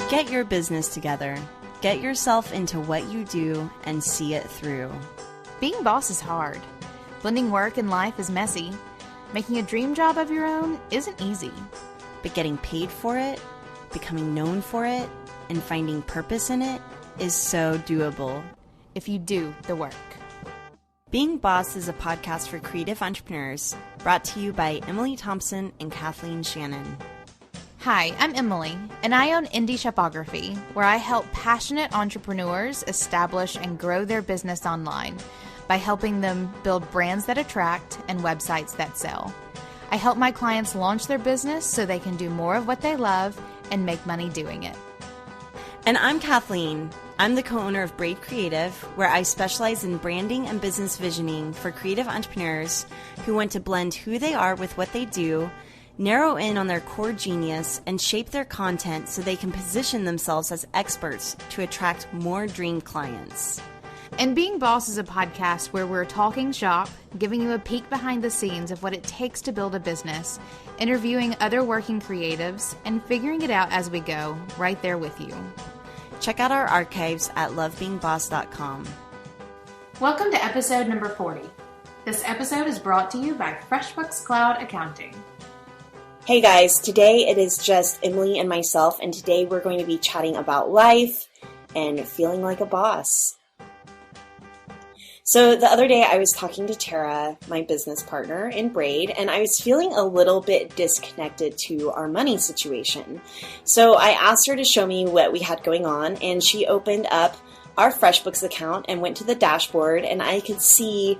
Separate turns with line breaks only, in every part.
Get your business together. Get yourself into what you do and see it through.
Being boss is hard. Blending work and life is messy. Making a dream job of your own isn't easy.
But getting paid for it, becoming known for it, and finding purpose in it is so doable
if you do the work.
Being Boss is a podcast for creative entrepreneurs, brought to you by Emily Thompson and Kathleen Shannon.
Hi, I'm Emily, and I own Indie Shopography, where I help passionate entrepreneurs establish and grow their business online by helping them build brands that attract and websites that sell. I help my clients launch their business so they can do more of what they love and make money doing it.
And I'm Kathleen. I'm the co-owner of Braid Creative, where I specialize in branding and business visioning for creative entrepreneurs who want to blend who they are with what they do, narrow in on their core genius, and shape their content so they can position themselves as experts to attract more dream clients.
And Being Boss is a podcast where we're talking shop, giving you a peek behind the scenes of what it takes to build a business, interviewing other working creatives, and figuring it out as we go, right there with you.
Check out our archives at lovebeingboss.com.
Welcome to episode number 40. This episode is brought to you by FreshBooks Cloud Accounting.
Hey guys, today it is just Emily and myself, and today we're going to be chatting about life and feeling like a boss. So the other day I was talking to Tara, my business partner in Braid, and I was feeling a little bit disconnected to our money situation. So I asked her to show me what we had going on, and she opened up our FreshBooks account and went to the dashboard, and I could see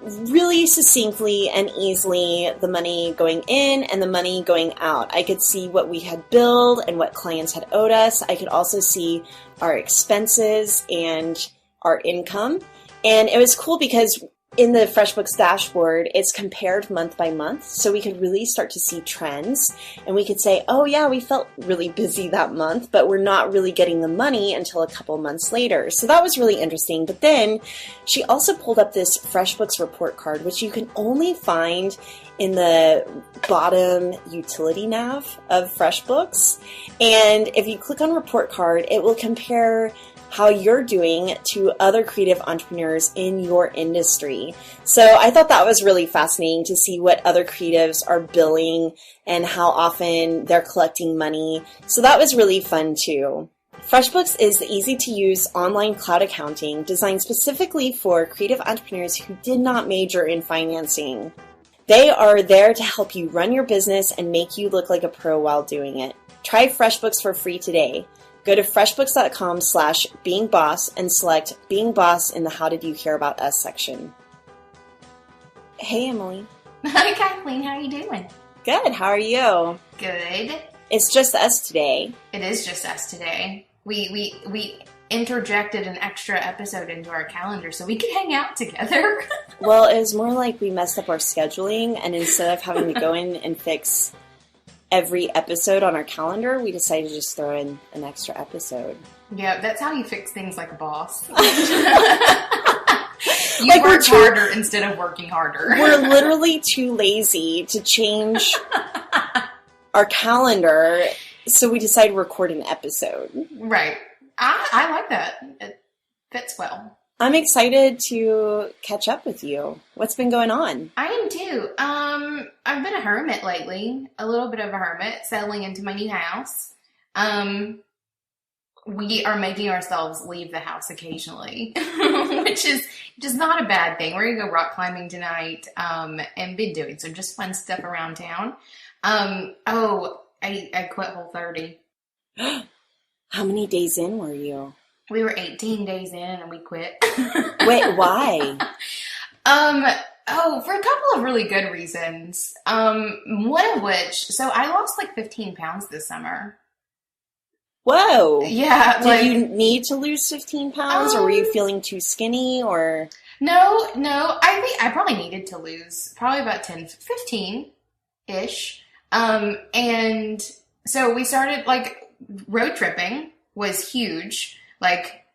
really succinctly and easily the money going in and the money going out. I could see what we had billed and what clients had owed us. I could also see our expenses and our income. And it was cool because in the FreshBooks dashboard, it's compared month by month. So we could really start to see trends, and we could say, oh yeah, we felt really busy that month, but we're not really getting the money until a couple months later. So that was really interesting. But then she also pulled up this FreshBooks report card, which you can only find in the bottom utility nav of FreshBooks. And if you click on report card, it will compare how you're doing to other creative entrepreneurs in your industry. So I thought that was really fascinating to see what other creatives are billing and how often they're collecting money. So that was really fun too. FreshBooks is the easy-to-use online cloud accounting designed specifically for creative entrepreneurs who did not major in financing. They are there to help you run your business and make you look like a pro while doing it. Try FreshBooks for free today. Go to freshbooks.com/beingboss and select Being Boss in the How Did You Hear About Us section. Hey, Emily.
Hi, Kathleen. How are you doing?
Good. How are you?
Good.
It's just us today.
It is just us today. We interjected an extra episode into our calendar so we could hang out together.
Well, it was more like we messed up our scheduling, and instead of having to go in and fix every episode on our calendar, we decided to just throw in an extra episode.
Yeah, that's how you fix things like a boss. You work harder instead of working harder.
We're literally too lazy to change our calendar, so we decided to record an episode.
Right. I like that. It fits well.
I'm excited to catch up with you. What's been going on?
I am too. I've been a hermit lately. A little bit of a hermit, settling into my new house. We are making ourselves leave the house occasionally, which is just not a bad thing. We're gonna go rock climbing tonight, and been doing some just fun stuff around town. I quit Whole30.
How many days in were you?
We were 18 days in and we quit.
Wait, why?
For a couple of really good reasons. One of which, so I lost like 15 pounds this summer.
Whoa.
Yeah.
Did you need to lose 15 pounds or were you feeling too skinny or?
No. I think I probably needed to lose probably about 15-ish. And so we started like road tripping was huge. Like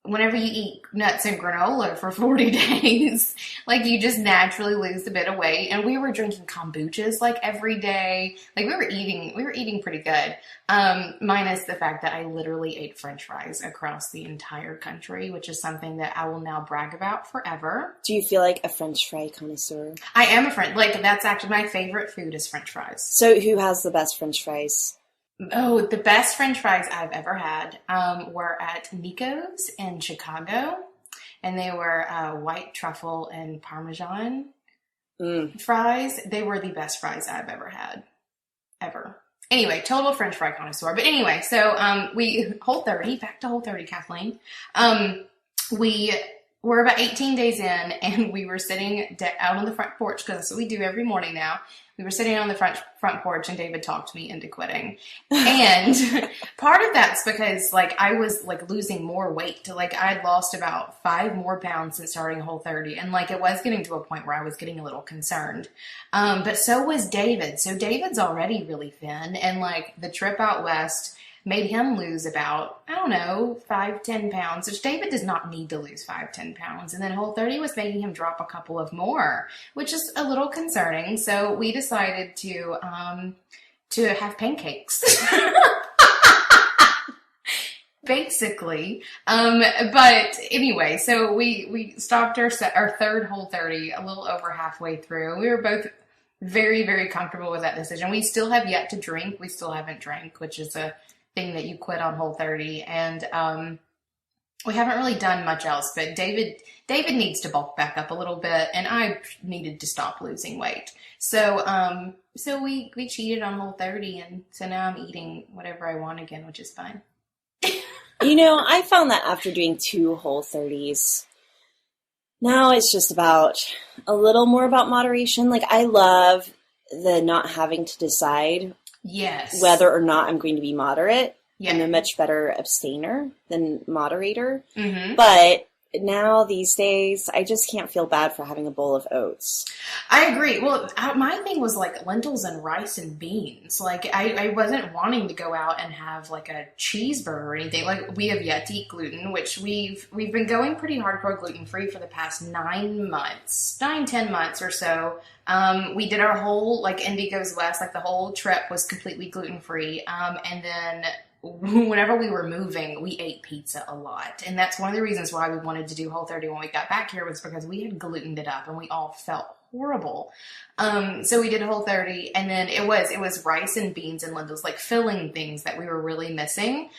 whenever you eat nuts and granola for 40 days, like you just naturally lose a bit of weight. And we were drinking kombuchas like every day. Like we were eating pretty good. Minus the fact that I literally ate French fries across the entire country, which is something that I will now brag about forever.
Do you feel like a French fry connoisseur?
I am a French, like that's actually my favorite food is French fries.
So who has the best French fries?
Oh, the best French fries I've ever had were at Nico's in Chicago, and they were white truffle and Parmesan fries. They were the best fries I've ever had, ever. Anyway, total French fry connoisseur. But anyway, so Whole30, back to Whole30, Kathleen. We were about 18 days in, and we were sitting out on the front porch, because that's what we do every morning now. We were sitting on the front porch, and David talked me into quitting. And part of that's because, like, I was, like, losing more weight. Like, I'd lost about 5 more pounds since starting Whole30. And, like, it was getting to a point where I was getting a little concerned. But so was David. So David's already really thin. And, like, the trip out west made him lose about, 5-10 pounds, which David does not need to lose 5-10 pounds. And then Whole30 was making him drop a couple of more, which is a little concerning. So we decided to have pancakes. Basically. But anyway, so we stopped our third Whole30 a little over halfway through. We were both very, very comfortable with that decision. We still have yet to drink. We still haven't drank, which is a thing that you quit on Whole30, and we haven't really done much else. But David needs to bulk back up a little bit, and I needed to stop losing weight. So we cheated on Whole30, and so now I'm eating whatever I want again, which is fine.
I found that after doing 2 Whole30s, now it's just about a little more about moderation. Like, I love the not having to decide whether or not I'm going to be moderate. Yeah. I'm a much better abstainer than moderator. Mm-hmm. But now these days, I just can't feel bad for having a bowl of oats.
I agree. Well, my thing was like lentils and rice and beans. Like I wasn't wanting to go out and have like a cheeseburger or anything. Like we have yet to eat gluten, which we've been going pretty hardcore gluten-free for the past 10 months or so. We did our whole, like, Indy Goes West, like the whole trip was completely gluten-free. And then whenever we were moving, we ate pizza a lot. And that's one of the reasons why we wanted to do Whole30 when we got back here, was because we had glutened it up and we all felt horrible. So we did Whole30, and then it was rice and beans and lentils, like filling things that we were really missing.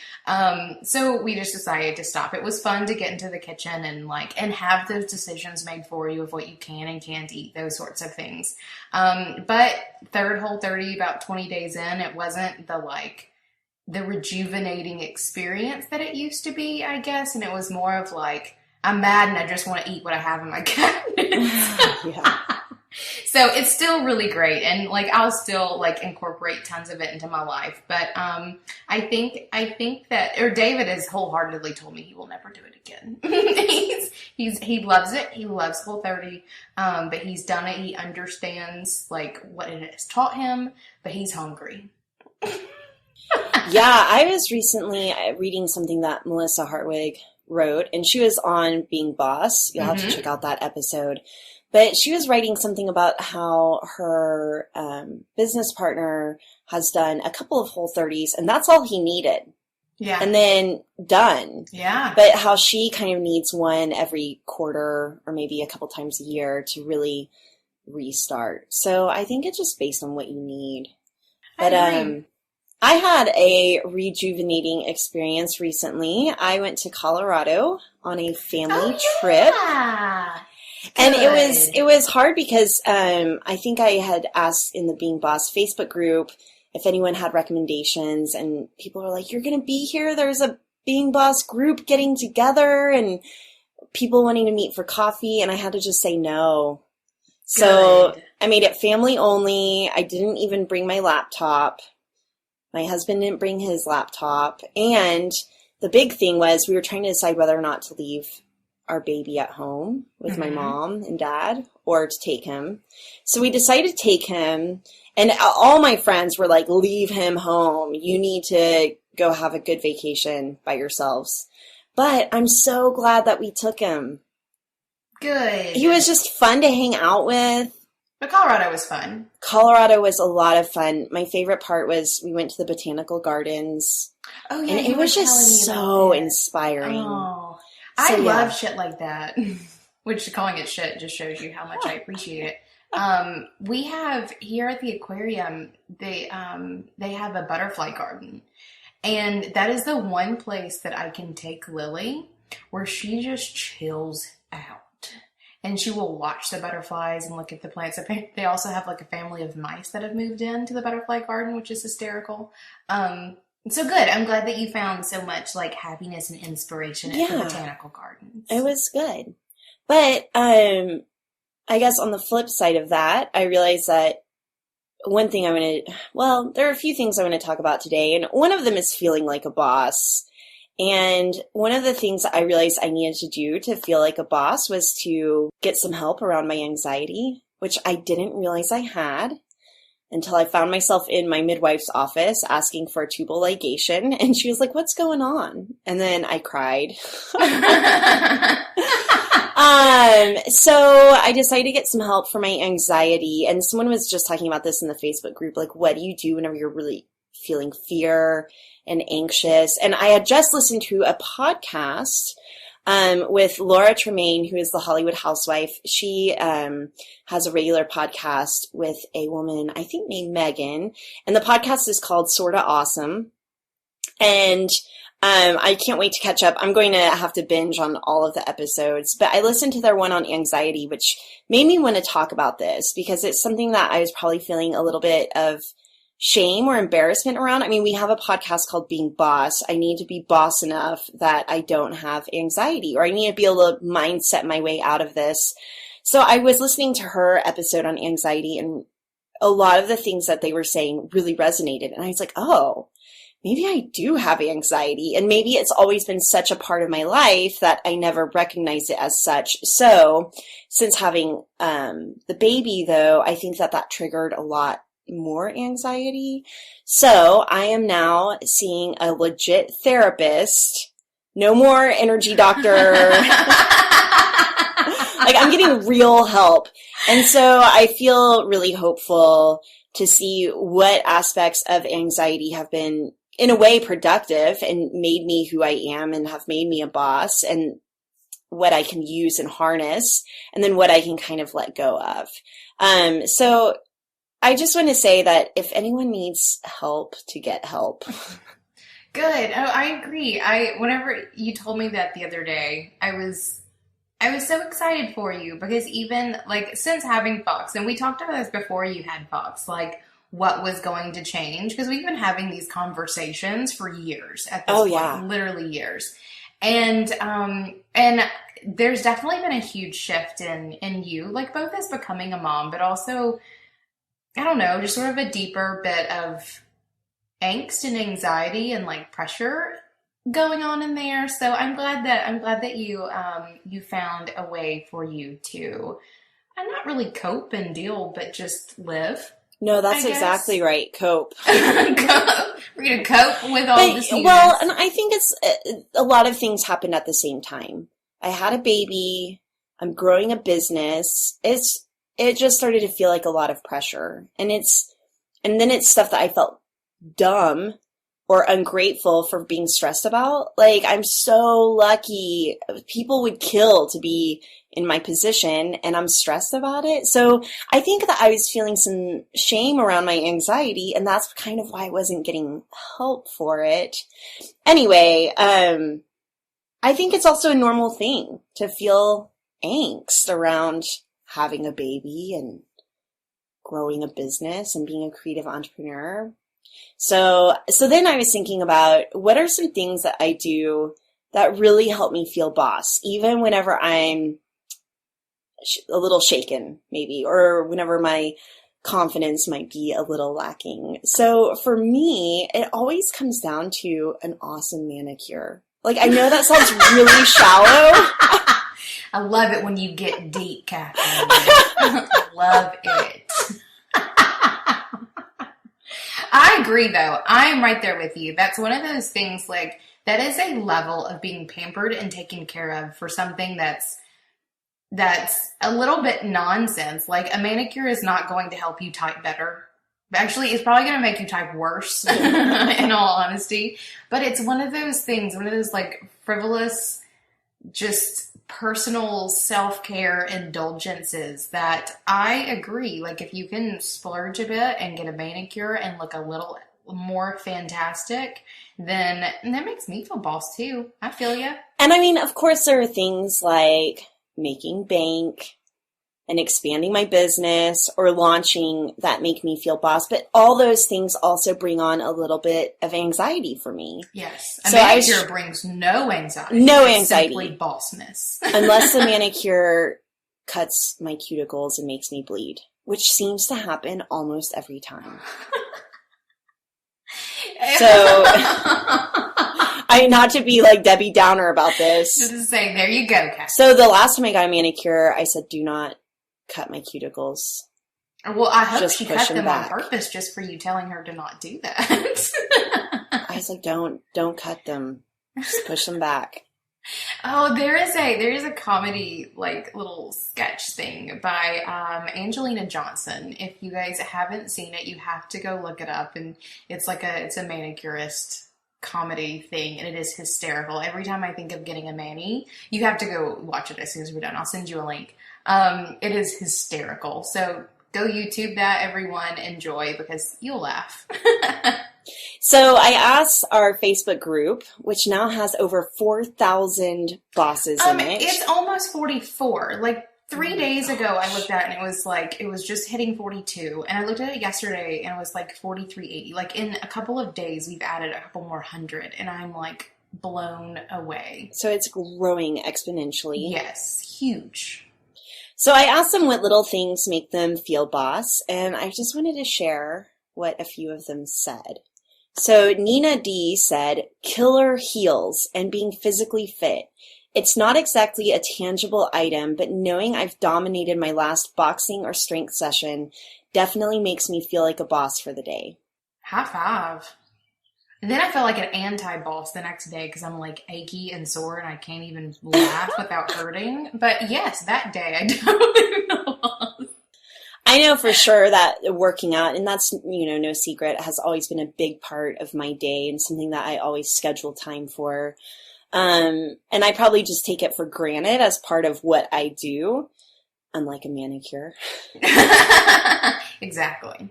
So we just decided to stop. It was fun to get into the kitchen and have those decisions made for you of what you can and can't eat, those sorts of things. But third Whole30, about 20 days in, it wasn't the rejuvenating experience that it used to be, I guess. And it was more of like, I'm mad and I just want to eat what I have in my cabinet. Yeah. So it's still really great. And like, I'll still like incorporate tons of it into my life. But, I think that, or David has wholeheartedly told me he will never do it again. He loves it. He loves Whole30. But he's done it. He understands like what it has taught him, but he's hungry.
Yeah, I was recently reading something that Melissa Hartwig wrote, and she was on Being Boss. You'll have to check out that episode. But she was writing something about how her business partner has done a couple of Whole30s, and that's all he needed. Yeah. And then done. Yeah. But how she kind of needs one every quarter or maybe a couple times a year to really restart. So I think it's just based on what you need. But I had a rejuvenating experience recently. I went to Colorado on a family trip. And it was hard because I think I had asked in the Being Boss Facebook group if anyone had recommendations, and people were like, "You're going to be here? There's a Being Boss group getting together and people wanting to meet for coffee," and I had to just say no. So I made it family only. I didn't even bring my laptop. My husband didn't bring his laptop. And the big thing was we were trying to decide whether or not to leave our baby at home with my mom and dad or to take him. So we decided to take him. And all my friends were like, leave him home. You need to go have a good vacation by yourselves. But I'm so glad that we took him.
Good.
He was just fun to hang out with.
But Colorado was fun.
Colorado was a lot of fun. My favorite part was we went to the botanical gardens.
Oh, yeah.
And it was just so inspiring.
Oh, I love shit like that. Which, calling it shit just shows you how much I appreciate it. We have, here at the aquarium, they have a butterfly garden. And that is the one place that I can take Lily where she just chills out. And she will watch the butterflies and look at the plants. They also have like a family of mice that have moved into the butterfly garden, which is hysterical. So good. I'm glad that you found so much like happiness and inspiration at the botanical gardens.
It was good. But I guess on the flip side of that, I realized that one thing there are a few things I want to talk about today. And one of them is feeling like a boss. And one of the things I realized I needed to do to feel like a boss was to get some help around my anxiety, which I didn't realize I had until I found myself in my midwife's office asking for a tubal ligation. And she was like, "What's going on?" And then I cried. So I decided to get some help for my anxiety. And someone was just talking about this in the Facebook group, like, what do you do whenever you're really feeling fear and anxious? And I had just listened to a podcast with Laura Tremaine, who is the Hollywood housewife. She has a regular podcast with a woman, I think named Megan. And the podcast is called Sorta Awesome. And I can't wait to catch up. I'm going to have to binge on all of the episodes. But I listened to their one on anxiety, which made me want to talk about this because it's something that I was probably feeling a little bit of shame or embarrassment around. I mean, we have a podcast called Being Boss. I need to be boss enough that I don't have anxiety, or I need to be able to mindset my way out of this. So I was listening to her episode on anxiety, and a lot of the things that they were saying really resonated. And I was like, oh, maybe I do have anxiety, and maybe it's always been such a part of my life that I never recognized it as such. So since having the baby, though, I think that triggered a lot more anxiety. So I am now seeing a legit therapist. No more energy doctor. Like, I'm getting real help. And so I feel really hopeful to see what aspects of anxiety have been, in a way, productive and made me who I am and have made me a boss, and what I can use and harness, and then what I can kind of let go of. So I just want to say that if anyone needs help, to get help.
Good. Oh, I agree. Whenever you told me that the other day, I was so excited for you, because even like since having Fox, and we talked about this before you had Fox, like what was going to change, because we've been having these conversations for years at this point, literally years. And there's definitely been a huge shift in you, like both as becoming a mom, but also, I don't know, just sort of a deeper bit of angst and anxiety and like pressure going on in there. So I'm glad that you found a way for you to, not really cope and deal, but just live.
No, that's exactly right. Cope.
We're going to cope with all this.
Well, and I think it's a lot of things happened at the same time. I had a baby. I'm growing a business. It just started to feel like a lot of pressure. And then it's stuff that I felt dumb or ungrateful for being stressed about. Like, I'm so lucky. People would kill to be in my position, and I'm stressed about it. So I think that I was feeling some shame around my anxiety, and that's kind of why I wasn't getting help for it. Anyway, I think it's also a normal thing to feel angst around having a baby and growing a business and being a creative entrepreneur. So then I was thinking about what are some things that I do that really help me feel boss, even whenever I'm a little shaken, maybe, or whenever my confidence might be a little lacking. So for me, it always comes down to an awesome manicure. Like, I know that sounds really shallow.
I love it when you get deep, Catherine. I love it. I agree, though. I'm right there with you. That's one of those things, like, that is a level of being pampered and taken care of for something that's a little bit nonsense. Like, a manicure is not going to help you type better. Actually, it's probably going to make you type worse, in all honesty. But it's one of those things, one of those like frivolous, just personal self-care indulgences that I agree. Like, if you can splurge a bit and get a manicure and look a little more fantastic, then that makes me feel boss too. I feel ya.
And I mean, of course, there are things like making bank and expanding my business or launching that make me feel boss. But all those things also bring on a little bit of anxiety for me.
Yes. A manicure brings no anxiety.
No anxiety.
Simply bossness.
Unless the manicure cuts my cuticles and makes me bleed, which seems to happen almost every time. So, not to be like Debbie Downer about this.
Just saying, there you go, Kat.
So the last time I got a manicure, I said, do not cut my cuticles.
Well, I hope she cut them on purpose just for you telling her to not do that.
I was like, don't cut them. Just push them back.
Oh, there is a comedy, like, little sketch thing by Angelina Johnson. If you guys haven't seen it, you have to go look it up. And it's a manicurist comedy thing, and it is hysterical. Every time I think of getting a mani, you have to go watch it as soon as we're done. I'll send you a link. It is hysterical. So go YouTube that, everyone. Enjoy, because you'll laugh.
So I asked our Facebook group, which now has over 4,000 bosses in it.
It's almost 44. Like 3 days ago, I looked at it and it was just hitting 42. And I looked at it yesterday and it was like 4380. Like, in a couple of days, we've added a couple more hundred, and I'm like blown away.
So it's growing exponentially.
Yes, huge.
So I asked them what little things make them feel boss, and I just wanted to share what a few of them said. So Nina D said, killer heels and being physically fit. It's not exactly a tangible item, but knowing I've dominated my last boxing or strength session definitely makes me feel like a boss for the day.
High five. And then I felt like an anti-boss the next day because I'm like achy and sore and I can't even laugh without hurting. But yes, that day I totally know.
I know for sure that working out, and that's, no secret, has always been a big part of my day and something that I always schedule time for. And I probably just take it for granted as part of what I do, unlike a manicure.
Exactly.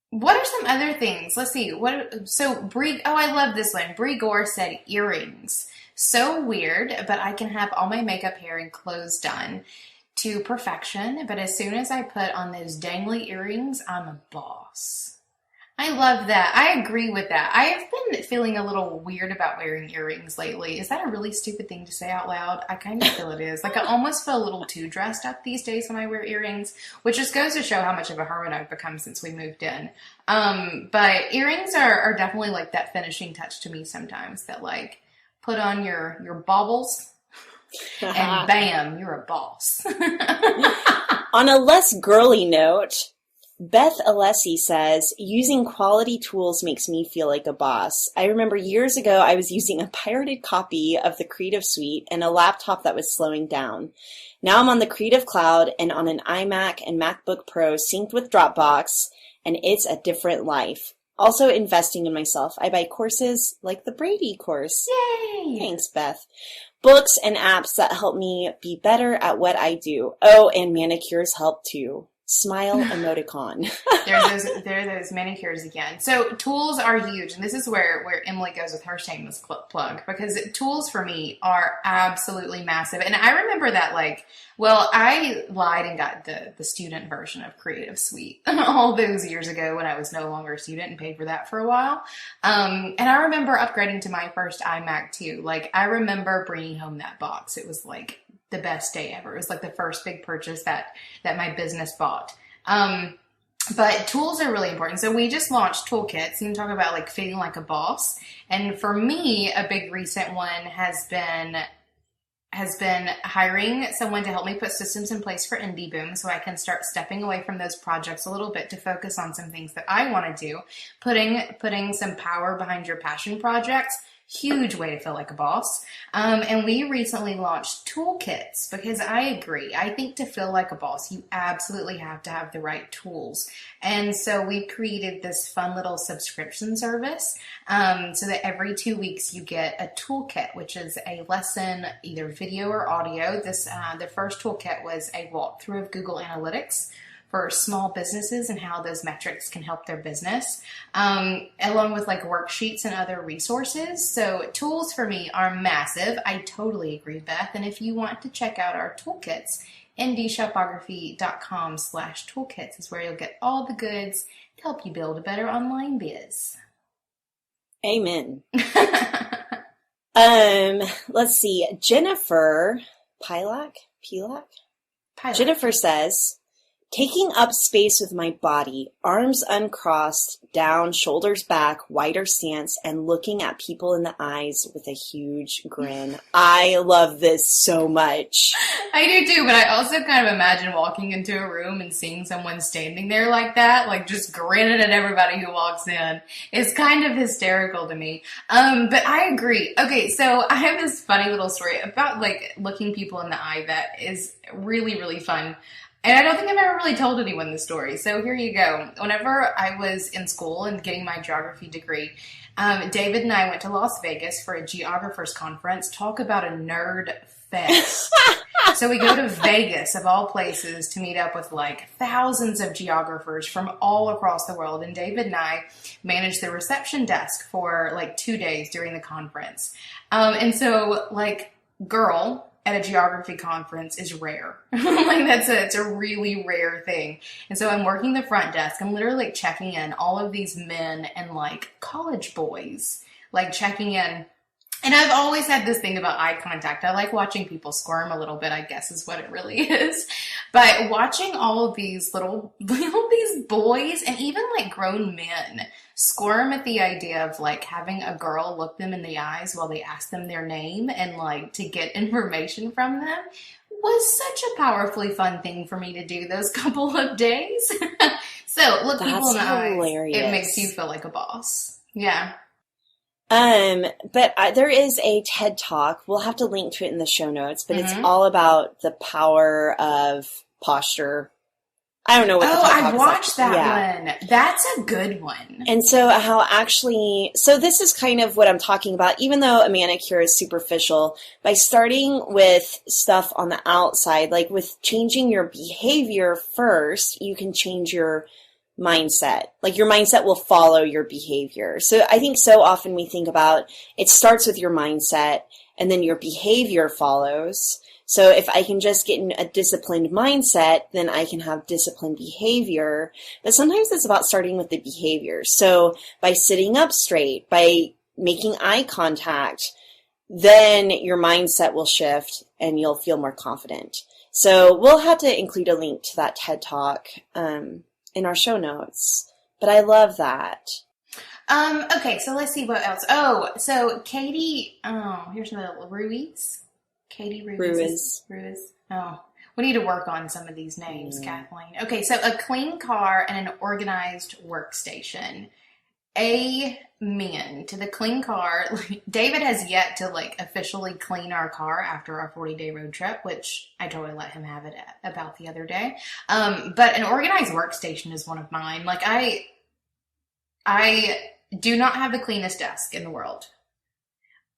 What are some other things? Let's see. I love this one. Brie Gore said earrings. So weird, but I can have all my makeup, hair, and clothes done to perfection. But as soon as I put on those dangly earrings, I'm a boss. I love that. I agree with that. I have been feeling a little weird about wearing earrings lately. Is that a really stupid thing to say out loud? I kind of feel it is. Like, I almost feel a little too dressed up these days when I wear earrings, which just goes to show how much of a hermit I've become since we moved in. But earrings are definitely like that finishing touch to me sometimes, that like put on your baubles and bam, you're a boss.
On a less girly note, Beth Alessi says, using quality tools makes me feel like a boss. I remember years ago I was using a pirated copy of the Creative Suite and a laptop that was slowing down. Now I'm on the Creative Cloud and on an iMac and MacBook Pro synced with Dropbox, and it's a different life. Also investing in myself. I buy courses like the Brady course.
Yay!
Thanks, Beth. Books and apps that help me be better at what I do. Oh, and manicures help too. Smile emoticon.
There are those manicures again. So tools are huge. And this is where Emily goes with her shameless plug, because tools for me are absolutely massive. And I remember that I lied and got the student version of Creative Suite all those years ago when I was no longer a student and paid for that for a while. And I remember upgrading to my first iMac too. Like, I remember bringing home that box. It was like the best day ever. It was like the first big purchase that my business bought. But tools are really important. So we just launched toolkits and talk about like feeling like a boss. And for me, a big recent one has been has been hiring someone to help me put systems in place for Indie Boom so I can start stepping away from those projects a little bit to focus on some things that I want to do. Putting some power behind your passion projects, huge way to feel like a boss. And we recently launched toolkits because I agree. I think to feel like a boss, you absolutely have to have the right tools. And so we created this fun little subscription service so that every 2 weeks you get a toolkit, which is a lesson, either video or audio. The first toolkit was a walkthrough of Google Analytics for small businesses and how those metrics can help their business, along with like worksheets and other resources. So tools for me are massive. I totally agree, Beth. And if you want to check out our toolkits, indieshopography.com/toolkits is where you'll get all the goods to help you build a better online biz.
Amen. Let's see. Jennifer Pilak? Jennifer says, taking up space with my body, arms uncrossed, down, shoulders back, wider stance, and looking at people in the eyes with a huge grin. I love this so much.
I do too, but I also kind of imagine walking into a room and seeing someone standing there like that, like just grinning at everybody who walks in. It's kind of hysterical to me. But I agree. Okay, so I have this funny little story about like looking people in the eye that is really, really fun. And I don't think I've ever really told anyone this story. So here you go. Whenever I was in school and getting my geography degree, David and I went to Las Vegas for a geographer's conference. Talk about a nerd fest. So we go to Vegas, of all places, to meet up with like thousands of geographers from all across the world. And David and I managed the reception desk for like 2 days during the conference. And so like, girl at a geography conference is rare. Like it's a really rare thing. And so I'm working the front desk. I'm literally like checking in all of these men and like college boys, like checking in. And I've always had this thing about eye contact. I like watching people squirm a little bit, I guess is what it really is. But watching all of these these boys and even like grown men squirm at the idea of like having a girl look them in the eyes while they ask them their name and like to get information from them was such a powerfully fun thing for me to do those couple of days. So look people in the eyes. It makes you feel like a boss. Yeah.
But there is a TED Talk. We'll have to link to it in the show notes, but it's all about the power of posture. I don't know what the TED Talk is.
I've watched that one. That's a good one.
And so so this is kind of what I'm talking about, even though a manicure is superficial, by starting with stuff on the outside, like with changing your behavior first, you can change your mindset. Like your mindset will follow your behavior. So I think so often we think about it starts with your mindset and then your behavior follows. So if I can just get in a disciplined mindset, then I can have disciplined behavior. But sometimes it's about starting with the behavior. So by sitting up straight, by making eye contact, then your mindset will shift and you'll feel more confident. So we'll have to include a link to that TED Talk in our show notes. But I love that.
Okay, so let's see what else. Oh, so Katie, here's another Ruiz. Katie Ruiz. Oh, we need to work on some of these names, Kathleen. Okay, so a clean car and an organized workstation. Amen to the clean car. David has yet to like officially clean our car after our 40-day road trip, which I totally let him have it about the other day. But an organized workstation is one of mine. Like I do not have the cleanest desk in the world.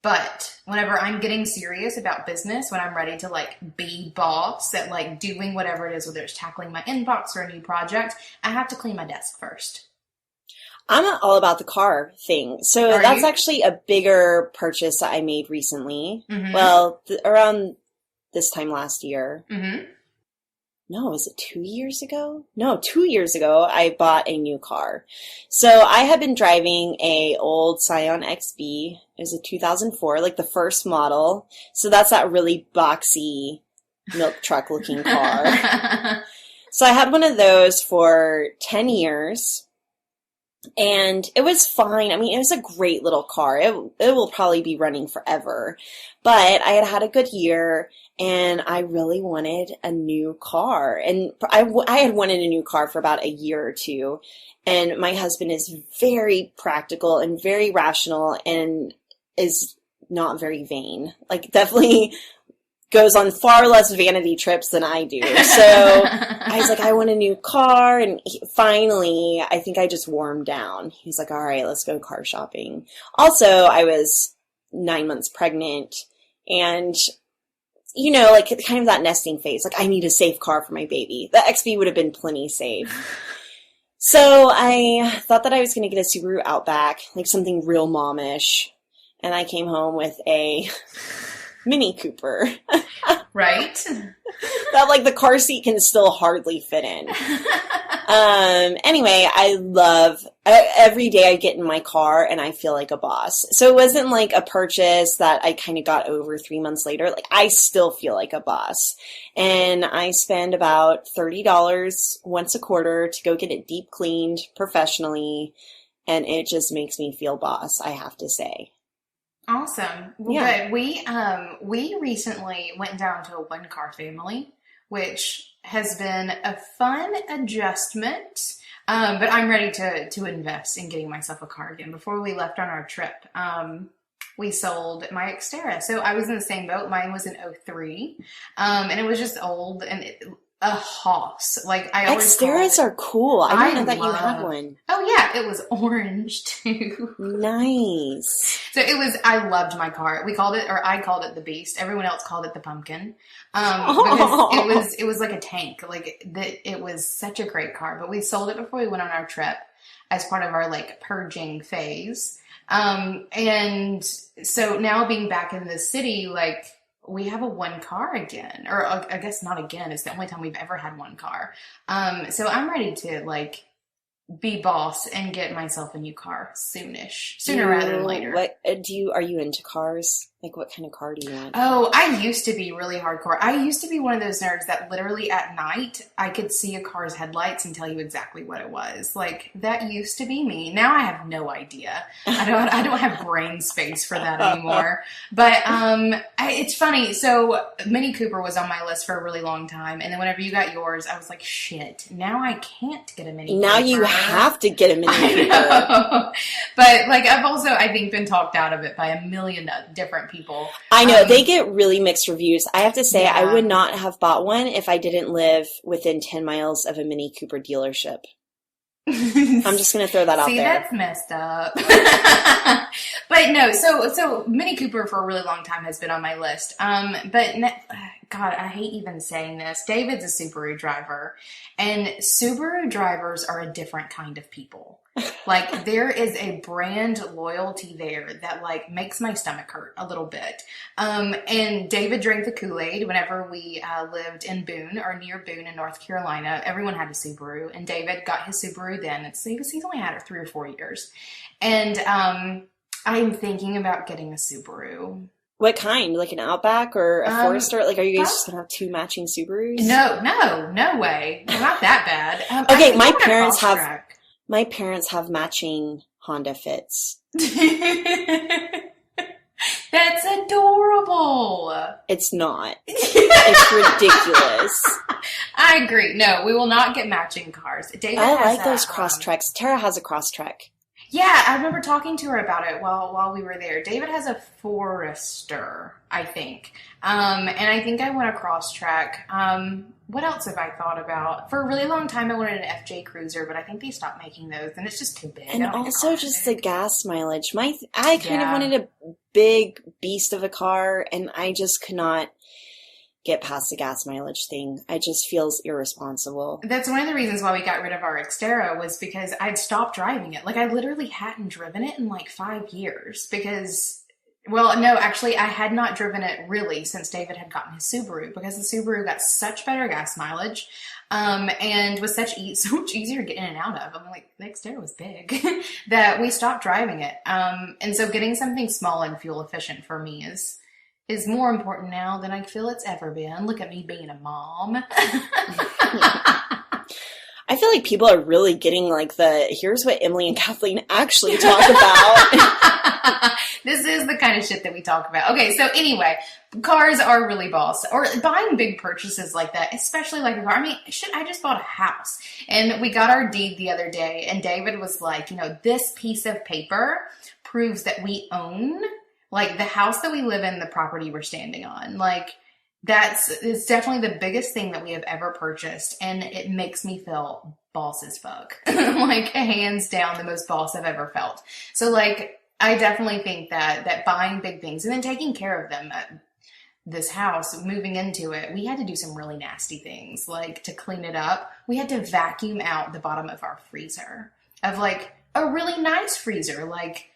But whenever I'm getting serious about business, when I'm ready to like be boss at like doing whatever it is, whether it's tackling my inbox or a new project, I have to clean my desk first.
I'm all about the car thing. So that's actually a bigger purchase that I made recently. Mm-hmm. Well, around this time last year. Mm-hmm. No, was it 2 years ago? No, 2 years ago, I bought a new car. So I had been driving a old Scion XB. It was a 2004, like the first model. So that's that really boxy milk truck looking car. So I had one of those for 10 years. And it was fine. I mean, it was a great little car. It will probably be running forever. But I had had a good year, and I really wanted a new car. And I had wanted a new car for about a year or two. And my husband is very practical and very rational and is not very vain. Like, definitely goes on far less vanity trips than I do. So I was like, I want a new car. And finally, I think I just wore him down. He's like, all right, let's go car shopping. Also, I was 9 months pregnant and, you know, like kind of that nesting phase. Like, I need a safe car for my baby. The XV would have been plenty safe. So I thought that I was going to get a Subaru Outback, like something real momish. And I came home with a Mini Cooper.
Right?
That, like, the car seat can still hardly fit in. Anyway, I love, every day I get in my car and I feel like a boss. So it wasn't like a purchase that I kind of got over 3 months later. Like, I still feel like a boss. And I spend about $30 once a quarter to go get it deep cleaned professionally. And it just makes me feel boss, I have to say.
Awesome.
Yeah.
Good. We recently went down to a one-car family, which has been a fun adjustment. But I'm ready to invest in getting myself a car again. Before we left on our trip, we sold my Xterra. So I was in the same boat. Mine was an 03. And it was just old and a hoss. Like, I always
Xterras are cool. I didn't know that you
love-
had one.
Oh yeah, it was orange too.
Nice.
So I loved my car. I called it the Beast. Everyone else called it the Pumpkin. Because it was like a tank. Like, it was such a great car. But we sold it before we went on our trip as part of our, like, purging phase. And so now being back in the city, like, we have a one car again, or I guess not again. It's the only time we've ever had one car. So I'm ready to, like, be boss and get myself a new car sooner rather than later.
Are you into cars? Like, what kind of car do you want?
Oh, I used to be really hardcore. I used to be one of those nerds that literally at night I could see a car's headlights and tell you exactly what it was. Like, that used to be me. Now I have no idea. I don't have brain space for that anymore. But it's funny. So Mini Cooper was on my list for a really long time, and then whenever you got yours, I was like, shit. Now I can't get a Mini Cooper.
Now you have to get a Mini Cooper.
But, like, I've also, I think, been talked out of it by a million different people.
I know, they get really mixed reviews. I have to say,
Yeah.
I would not have bought one if I didn't live within 10 miles of a Mini Cooper dealership. I'm just going to throw that out
See,
there.
that's messed up. But no, so Mini Cooper for a really long time has been on my list. God, I hate even saying this. David's a Subaru driver, and Subaru drivers are a different kind of people. Like, there is a brand loyalty there that, like, makes my stomach hurt a little bit. And David drank the Kool-Aid whenever we lived in Boone, or near Boone in North Carolina. Everyone had a Subaru, and David got his Subaru then. He's only had it 3 or 4 years. And I'm thinking about getting a Subaru.
What kind? Like an Outback or a Forester? Like, are you guys just going to have 2 matching Subarus?
No way. Not that bad.
Okay, my parents have matching Honda Fits.
That's adorable.
It's not. It's ridiculous.
I agree. No, we will not get matching cars. David
I
has
like those Crosstreks. Tara has a Crosstrek.
Yeah, I remember talking to her about it while we were there. David has a Forester, I think. And I think I want a Crosstrek. What else have I thought about? For a really long time, I wanted an FJ Cruiser, but I think they stopped making those, and it's just too big.
And also just the gas mileage. I kind of wanted a big beast of a car, and I just could not get past the gas mileage thing. It just feels irresponsible.
That's one of the reasons why we got rid of our Xterra, was because I'd stopped driving it. Like, I literally hadn't driven it in like 5 years because... Well, no, actually, I had not driven it really since David had gotten his Subaru, because the Subaru got such better gas mileage, and was so much easier to get in and out of. I'm like, the Xterra was big, that we stopped driving it. And so getting something small and fuel efficient for me is more important now than I feel it's ever been. Look at me being a mom.
I feel like people are really getting like here's what Emily and Kathleen actually talk about.
This is the kind of shit that we talk about. Okay, so anyway, cars are really boss. Or buying big purchases like that, especially like a car. I mean, shit, I just bought a house. And we got our deed the other day, and David was like, this piece of paper proves that we own, like, the house that we live in, the property we're standing on. Like, it's definitely the biggest thing that we have ever purchased, and it makes me feel boss as fuck. Like, hands down, the most boss I've ever felt. So, like, I definitely think that buying big things and then taking care of them, this house, moving into it, we had to do some really nasty things. Like, to clean it up, we had to vacuum out the bottom of our freezer, of like a really nice freezer, like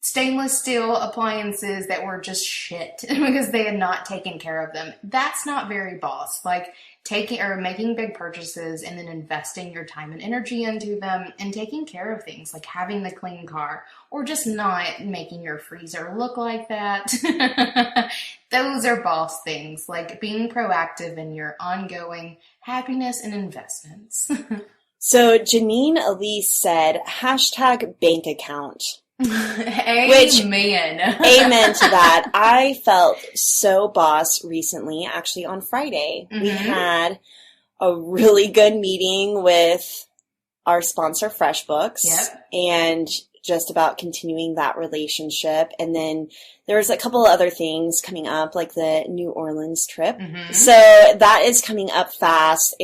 stainless steel appliances that were just shit because they had not taken care of them. That's not very boss. Like, making big purchases and then investing your time and energy into them and taking care of things, like having the clean car or just not making your freezer look like that. Those are boss things, like being proactive in your ongoing happiness and investments.
So Janine Elise said, #bank account.
Amen.
Amen to that. I felt so boss recently, actually on Friday. Mm-hmm. We had a really good meeting with our sponsor, FreshBooks, and just about continuing that relationship. And then there was a couple of other things coming up, like the New Orleans trip. Mm-hmm. So that is coming up fast.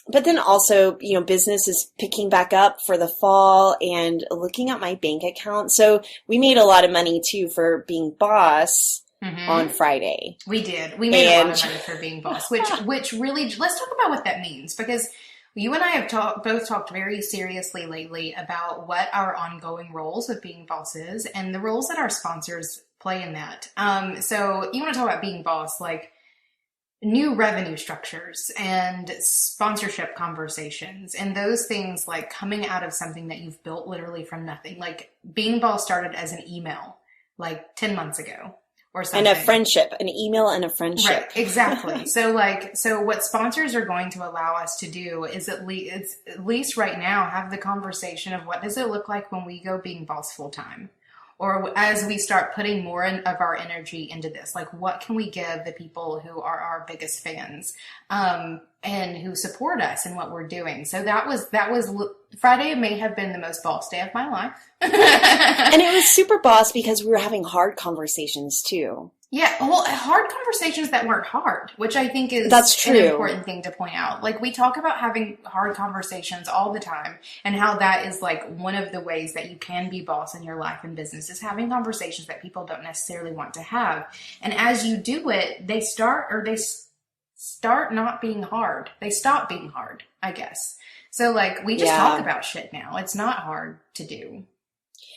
But then also, business is picking back up for the fall, and looking at my bank account. So we made a lot of money too for being boss on Friday.
We did. We made a lot of money for being boss, which really, let's talk about what that means, because you and I have both talked very seriously lately about what our ongoing roles with being bosses and the roles that our sponsors play in that. So you want to talk about being boss, like new revenue structures and sponsorship conversations and those things, like coming out of something that you've built literally from nothing. Like, Being Boss started as an email like 10 months ago or something.
And a friendship, an email and a friendship.
Right, exactly. So what sponsors are going to allow us to do is at least right now have the conversation of what does it look like when we go Being Boss full time? Or as we start putting more of our energy into this, like, what can we give the people who are our biggest fans, and who support us in what we're doing? So that was Friday may have been the most boss day of my life.
And it was super boss because we were having hard conversations too.
Yeah, well, hard conversations that weren't hard, which I think is an important thing to point out. Like, we talk about having hard conversations all the time, and how that is like one of the ways that you can be boss in your life and business, is having conversations that people don't necessarily want to have. And as you do it, they start not being hard. They stop being hard, I guess. So, like, we just talk about shit now. It's not hard to do.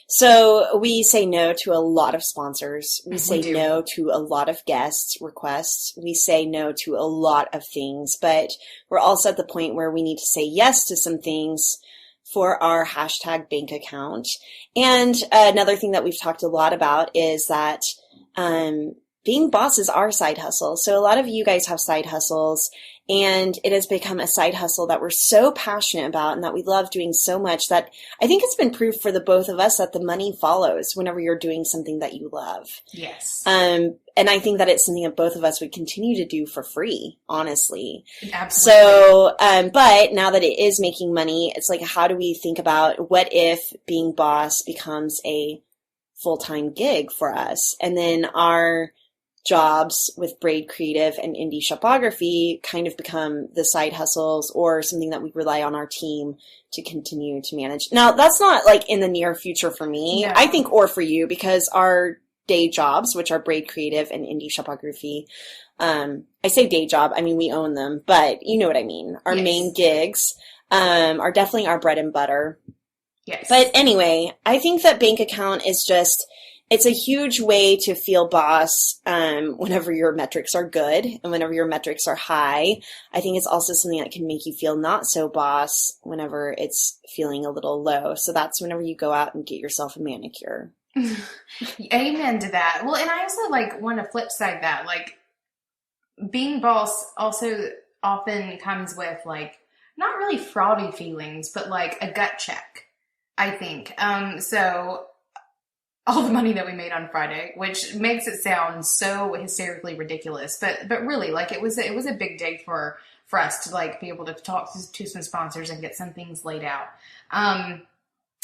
So we say no to a lot of sponsors. We say no to a lot of guest requests. We say no to a lot of things, but we're also at the point where we need to say yes to some things for our #bank account. And another thing that we've talked a lot about is that being boss is our side hustle. So a lot of you guys have side hustles, and it has become a side hustle that we're so passionate about and that we love doing so much that I think it's been proof for the both of us that the money follows whenever you're doing something that you love.
Yes.
And I think that it's something that both of us would continue to do for free, honestly.
Absolutely.
So, but now that it is making money, it's like, how do we think about what if being boss becomes a full-time gig for us? And then our jobs with Braid Creative and Indie Shopography kind of become the side hustles or something that we rely on our team to continue to manage. Now, that's not like in the near future for me, I think, or for you, because our day jobs, which are Braid Creative and Indie Shopography, I say day job, I mean, we own them, but you know what I mean. Our main gigs are definitely our bread and butter.
Yes.
But anyway, I think that bank account is just, it's a huge way to feel boss whenever your metrics are good and whenever your metrics are high. I think it's also something that can make you feel not so boss whenever it's feeling a little low. So that's whenever you go out and get yourself a manicure.
Amen to that. Well, and I also want to flip side that, being boss also often comes with not really fraudy feelings, but like a gut check, I think. So all the money that we made on Friday, which makes it sound so hysterically ridiculous, but really, like, it was a big day for us to like be able to talk to some sponsors and get some things laid out.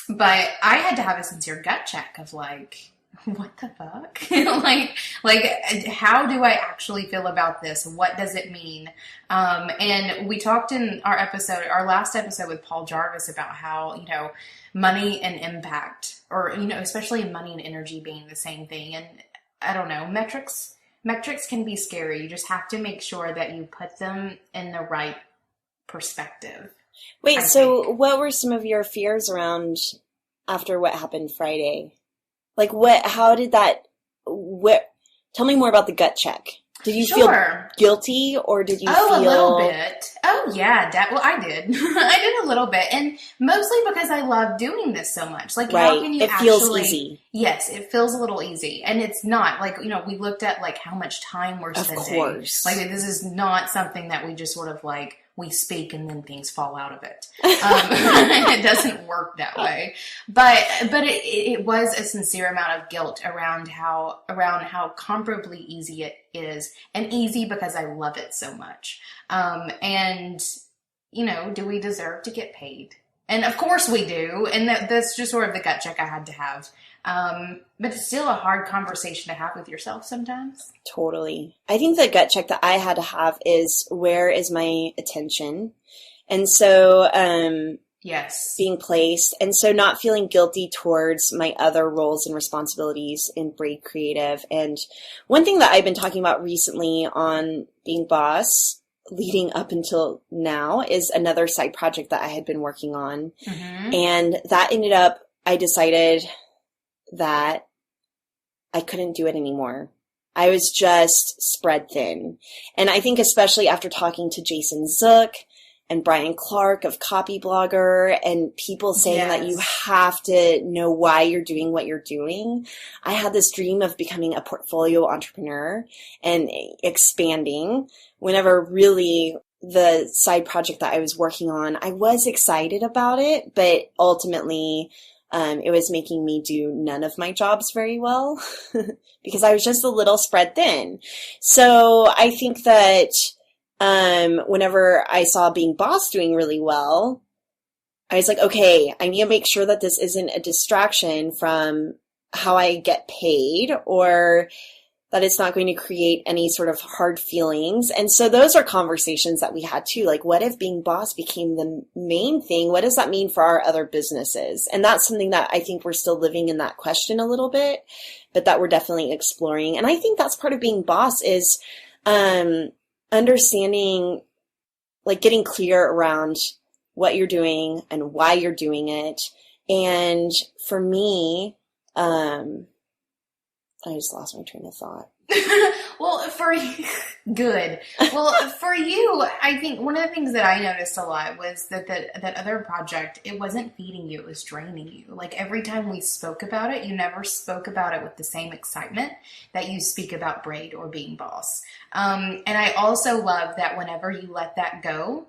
But I had to have a sincere gut check of like, what the fuck? like, how do I actually feel about this? What does it mean? And we talked in our last episode with Paul Jarvis about how, you know, money and impact, or, you know, especially money and energy being the same thing. And I don't know, metrics can be scary. You just have to make sure that you put them in the right perspective.
Wait, so what were some of your fears around after what happened Friday? Like, tell me more about the gut check. Did you feel guilty, or did you feel...
a little bit. Oh, yeah. Well, I did. I did a little bit. And mostly because I love doing this so much. Like,
right.
How can you
feels easy.
Yes, it feels a little easy. And it's not. Like, you know, we looked at, like, how much time we're spending.
Of course.
Like, this is not something that we just sort of, like, we speak and then things fall out of it. It doesn't work that way. But it was a sincere amount of guilt around how comparably easy it is, and easy because I love it so much. And, you know, do we deserve to get paid? And of course we do. And that's just sort of the gut check I had to have. But it's still a hard conversation to have with yourself sometimes.
Totally. I think the gut check that I had to have is, where is my attention? And so,
yes,
being placed. And so not feeling guilty towards my other roles and responsibilities in Braid Creative. And one thing that I've been talking about recently on Being Boss, leading up until now, is another side project that I had been working on.
Mm-hmm.
And that ended up, I decided that I couldn't do it anymore. I was just spread thin. And I think especially after talking to Jason Zook and Brian Clark of Copy Blogger, and people saying that you have to know why you're doing what you're doing. I had this dream of becoming a portfolio entrepreneur and expanding. Whenever really the side project that I was working on, I was excited about it, but ultimately it was making me do none of my jobs very well because I was just a little spread thin. So I think that whenever I saw Being Boss doing really well, I was like, okay, I need to make sure that this isn't a distraction from how I get paid, or that it's not going to create any sort of hard feelings. And so those are conversations that we had too. Like, what if Being Boss became the main thing? What does that mean for our other businesses? And that's something that I think we're still living in that question a little bit, but that we're definitely exploring. And I think that's part of Being Boss is understanding, like, getting clear around what you're doing and why you're doing it. And for me, I just lost my train of thought.
Well, good. Well, for you, I think one of the things that I noticed a lot was that other project, it wasn't feeding you, it was draining you. Like, every time we spoke about it, you never spoke about it with the same excitement that you speak about Braid or Being Boss. And I also love that whenever you let that go,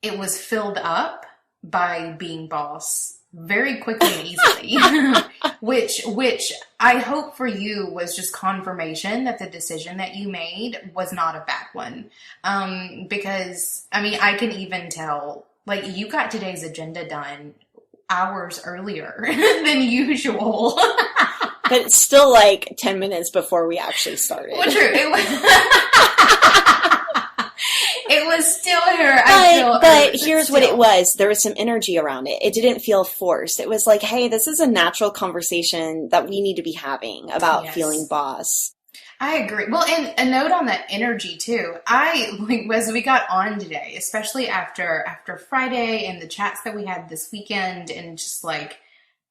it was filled up by Being Boss very quickly and easily, which I hope for you was just confirmation that the decision that you made was not a bad one. Because, I mean, I can even tell, like, you got today's agenda done hours earlier than usual.
But it's still like 10 minutes before we actually started.
Well, true. It was still her.
But here's what it was. There was some energy around it. It didn't feel forced. It was like, hey, this is a natural conversation that we need to be having about feeling boss.
I agree. Well, and a note on that energy too. As we got on today, especially after Friday and the chats that we had this weekend, and just like,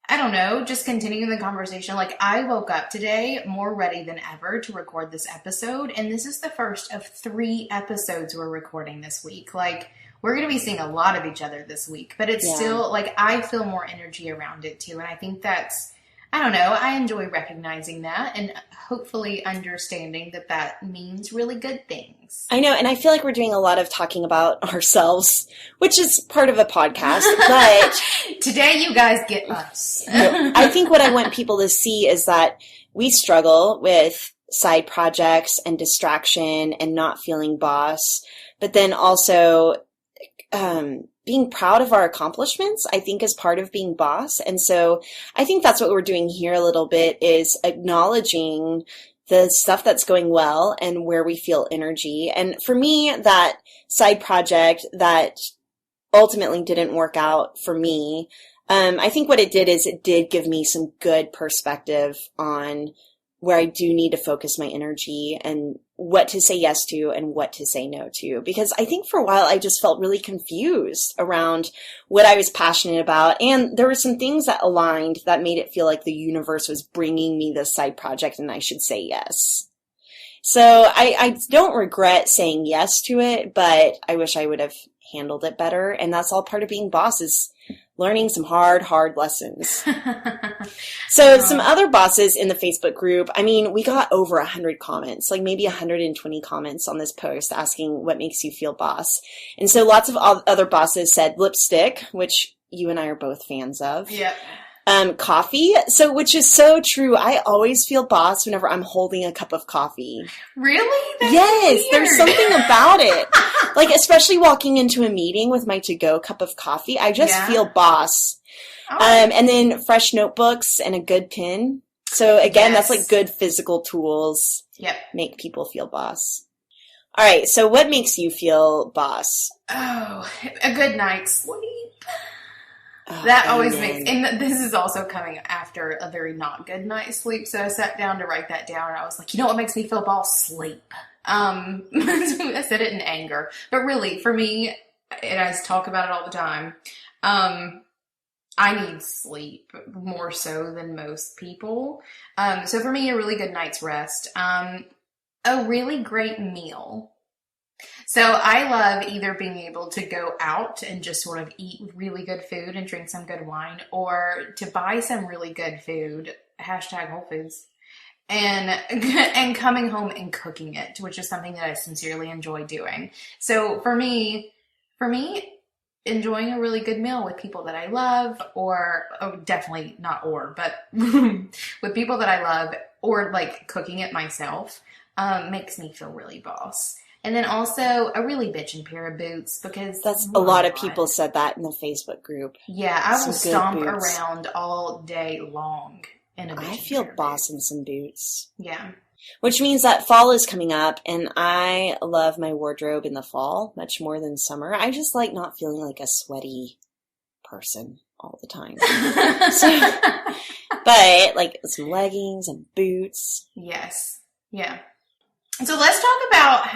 I don't know, just continuing the conversation. Like, I woke up today more ready than ever to record this episode. And this is the first of 3 episodes we're recording this week. Like, we're going to be seeing a lot of each other this week, but it's still like, I feel more energy around it too. And I think that's I don't know. I enjoy recognizing that and hopefully understanding that that means really good things.
I know, and I feel like we're doing a lot of talking about ourselves, which is part of a podcast, but
today you guys get us.
I think what I want people to see is that we struggle with side projects and distraction and not feeling boss, but then also being proud of our accomplishments, I think, is part of being boss. And so I think that's what we're doing here a little bit, is acknowledging the stuff that's going well and where we feel energy. And for me, that side project that ultimately didn't work out for me, I think what it did is it did give me some good perspective on where I do need to focus my energy and what to say yes to and what to say no to. Because I think for a while I just felt really confused around what I was passionate about. And there were some things that aligned that made it feel like the universe was bringing me this side project and I should say yes. So I don't regret saying yes to it, but I wish I would have handled it better. And that's all part of being boss, is learning some hard lessons. So some other bosses in the Facebook group, I mean, we got over 100 comments, like maybe 120 comments on this post asking what makes you feel boss. And so lots of other bosses said lipstick, which you and I are both fans of.
Yeah.
Coffee. So, which is so true. I always feel boss whenever I'm holding a cup of coffee.
Really? That's
yes,
weird.
There's something about it. Like, especially walking into a meeting with my to-go cup of coffee, I just feel boss. And then fresh notebooks and a good pen. So again, that's like good physical tools.
Yep.
Make people feel boss. All right. So what makes you feel boss?
Oh, a good night's sleep.
Oh,
that always makes, and this is also coming after a very not good night's sleep. So I sat down to write that down and I was like, you know what makes me feel boss? Sleep. I said it in anger, but really for me, and I talk about it all the time, I need sleep more so than most people. So for me, a really good night's rest, a really great meal. So I love either being able to go out and just sort of eat really good food and drink some good wine, or to buy some really good food, hashtag Whole Foods, and coming home and cooking it, which is something that I sincerely enjoy doing. So for me, enjoying a really good meal with people that I love, or definitely not but with people that I love, or like cooking it myself, makes me feel really boss. And then also a really bitchin' pair of boots, because
that's a lot of people said that in the Facebook group.
Yeah, I will stomp around all day long in a bitchin'
I feel boss in some boots.
Yeah.
Which means that fall is coming up, and I love my wardrobe in the fall much more than summer. I just like not feeling like a sweaty person all the time. But like some leggings and boots.
Yes. Yeah. So let's talk about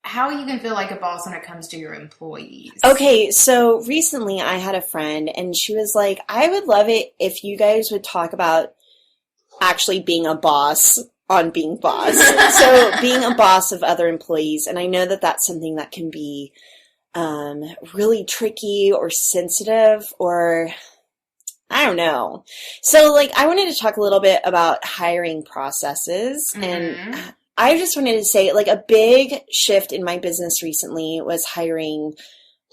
how you can feel like a boss when it comes to your employees.
Okay, so recently I had a friend, and she was like, I would love it if you guys would talk about actually being a boss on being boss. So being a boss of other employees. And I know that that's something that can be really tricky or sensitive, or I don't know. So like I wanted to talk a little bit about hiring processes. And I just wanted to say, like, a big shift in my business recently was hiring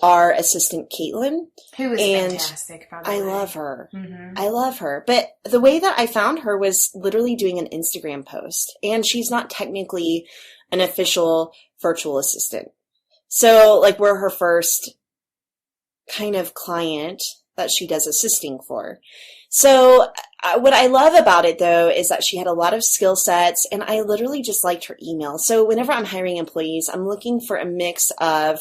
our assistant, Caitlin.
Who is fantastic, by the way.
I love her.
Mm-hmm.
I love her. But the way that I found her was literally doing an Instagram post. And she's not technically an official virtual assistant. So, like, we're her first kind of client that she does assisting for. So what I love about it, though, is that she had a lot of skill sets, and I literally just liked her email. So whenever I'm hiring employees, I'm looking for a mix of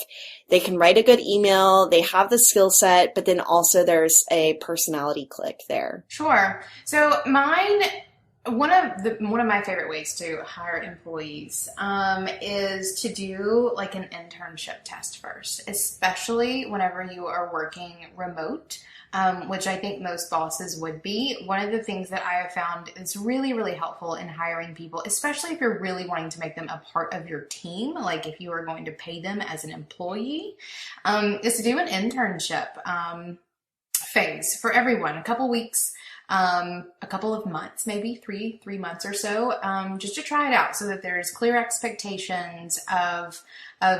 they can write a good email, they have the skill set, but then also there's a personality click there.
Sure. So one of my favorite ways to hire employees is to do like an internship test first, especially whenever you are working remote. Which I think most bosses would be. One of the things that I have found is really, really helpful in hiring people, especially if you're really wanting to make them a part of your team, like if you are going to pay them as an employee, is to do an internship phase for everyone, a couple weeks. a couple of months, maybe three months or so, just to try it out so that there's clear expectations of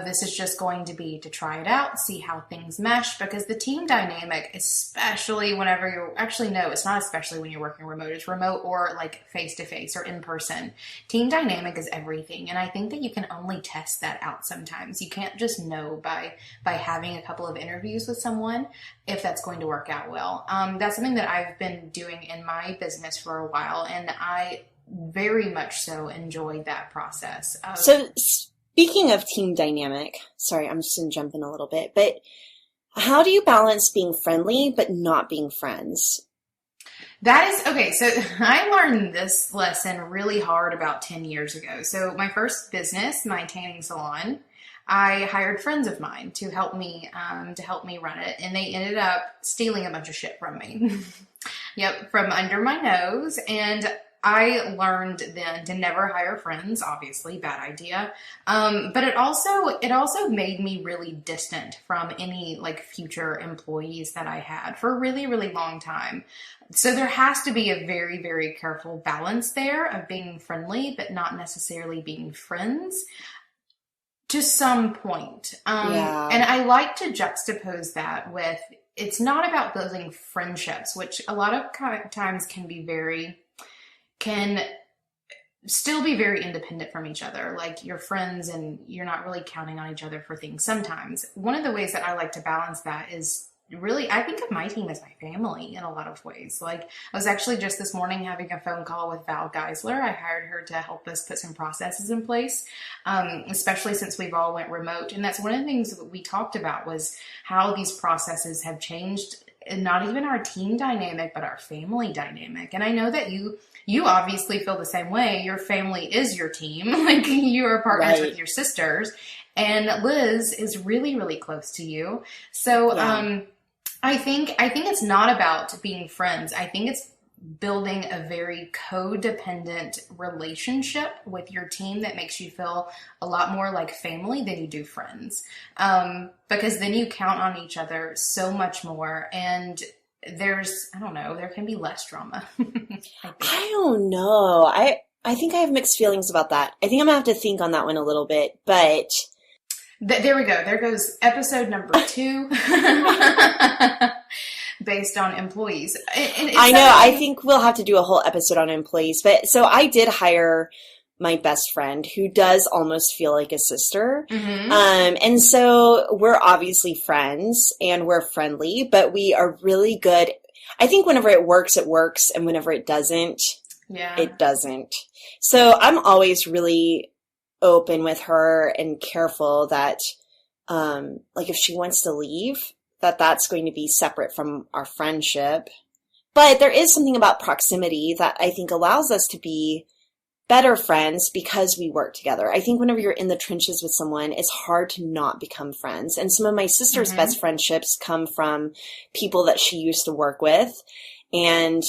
this is just going to be to try it out, see how things mesh, because the team dynamic, especially whenever you're actually, no, it's not especially when you're working remote, it's remote or like face to face or in person. Team dynamic is everything. And I think that you can only test that out sometimes. You can't just know by having a couple of interviews with someone if that's going to work out well. That's something that I've been doing in my business for a while, and I very much so enjoyed that process.
So speaking of team dynamic, sorry, I'm just going to jump in a little bit, but how do you balance being friendly but not being friends?
That is, okay, so I learned this lesson really hard about 10 years ago. So my first business, my tanning salon, I hired friends of mine to help me run it, and they ended up stealing a bunch of shit from me. Yep, from under my nose. And I learned then to never hire friends, obviously, bad idea. But it also made me really distant from any like future employees that I had for a really, really long time. So there has to be a very, very careful balance there of being friendly, but not necessarily being friends to some point.
Yeah.
And I like to juxtapose that with, it's not about building friendships, which a lot of times can still be very independent from each other. Like you're friends and you're not really counting on each other for things sometimes. One of the ways that I like to balance that is really, I think of my team as my family in a lot of ways. Like I was actually just this morning having a phone call with Val Geisler. I hired her to help us put some processes in place, especially since we've all went remote. And that's one of the things that we talked about was how these processes have changed, and not even our team dynamic, but our family dynamic. And I know that you obviously feel the same way. Your family is your team. Like you are partners with your sisters, and Liz is really, really close to you. So, yeah. I think it's not about being friends. I think it's building a very codependent relationship with your team that makes you feel a lot more like family than you do friends. Because then you count on each other so much more, and there can be less drama.
I don't know. I think I have mixed feelings about that. I think I'm gonna have to think on that one a little bit, but
there we go. There goes episode number 2. Based on employees.
I know. I think we'll have to do a whole episode on employees. But so I did hire my best friend who does almost feel like a sister. Mm-hmm. And so we're obviously friends and we're friendly, but we are really good. I think whenever it works, and whenever it doesn't, it doesn't. So I'm always really open with her and careful that, like if she wants to leave, that's going to be separate from our friendship. But there is something about proximity that I think allows us to be better friends because we work together. I think whenever you're in the trenches with someone, it's hard to not become friends. And some of my sister's best friendships come from people that she used to work with. And,